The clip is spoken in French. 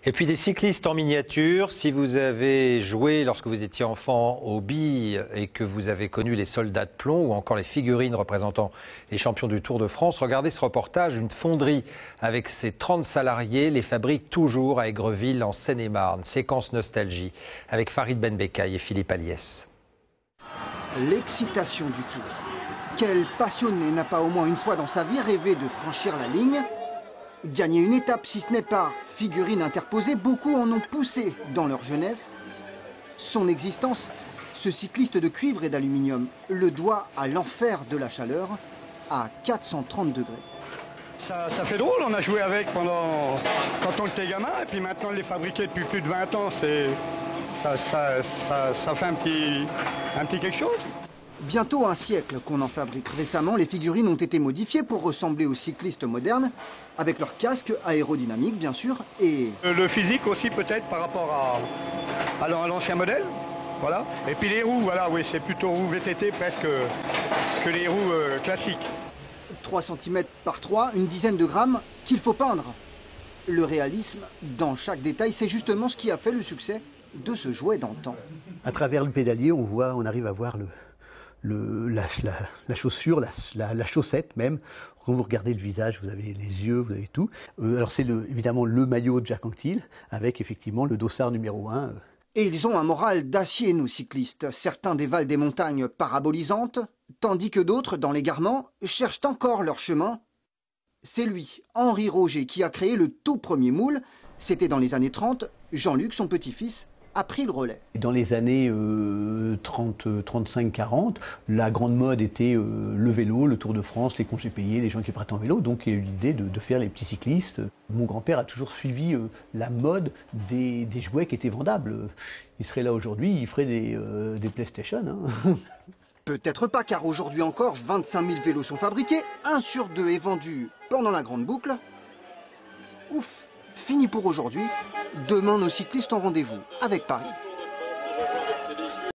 Et puis des cyclistes en miniature, si vous avez joué lorsque vous étiez enfant aux billes et que vous avez connu les soldats de plomb ou encore les figurines représentant les champions du Tour de France, regardez ce reportage. Une fonderie avec ses 30 salariés les fabrique toujours à Aigreville en Seine-et-Marne. Séquence nostalgie avec Farid Benbekay et Philippe Aliès. L'excitation du Tour. Quel passionné n'a pas au moins une fois dans sa vie rêvé de franchir la ligne? Gagner une étape, si ce n'est par figurine interposée, beaucoup en ont poussé dans leur jeunesse. Son existence, ce cycliste de cuivre et d'aluminium, le doit à l'enfer de la chaleur, à 430 degrés. Ça fait drôle, on a joué avec quand on était gamin, et puis maintenant de les fabriquer depuis plus de 20 ans, ça fait un petit quelque chose. Bientôt un siècle qu'on en fabrique. Récemment, les figurines ont été modifiées pour ressembler aux cyclistes modernes, avec leur casque aérodynamique bien sûr, et... Le physique aussi peut-être par rapport à l'ancien modèle, voilà. Et puis les roues, voilà, oui, c'est plutôt roues VTT presque que les roues classiques. 3 cm par 3, une dizaine de grammes qu'il faut peindre. Le réalisme dans chaque détail, c'est justement ce qui a fait le succès de ce jouet d'antan. À travers le pédalier, on arrive à voir la chaussure, la chaussette même. Quand vous regardez le visage, vous avez les yeux, vous avez tout. Alors c'est évidemment le maillot de Jacques Anquetil, avec effectivement le dossard numéro 1. Et ils ont un moral d'acier, nos cyclistes. Certains dévalent des montagnes parabolisantes, tandis que d'autres, dans l'égarement, cherchent encore leur chemin. C'est lui, Henri Roger, qui a créé le tout premier moule. C'était dans les années 30. Jean-Luc, son petit-fils, a pris le relais. Dans les années 35-40, la grande mode était le vélo, le Tour de France, les congés payés, les gens qui partaient en vélo. Donc il y a eu l'idée de faire les petits cyclistes. Mon grand-père a toujours suivi la mode des jouets qui étaient vendables. Il serait là aujourd'hui, il ferait des PlayStation. Hein. Peut-être pas, car aujourd'hui encore, 25 000 vélos sont fabriqués, 1 sur 2 est vendu pendant la grande boucle. Ouf, fini pour aujourd'hui. Demain, nos cyclistes ont rendez-vous avec Paris.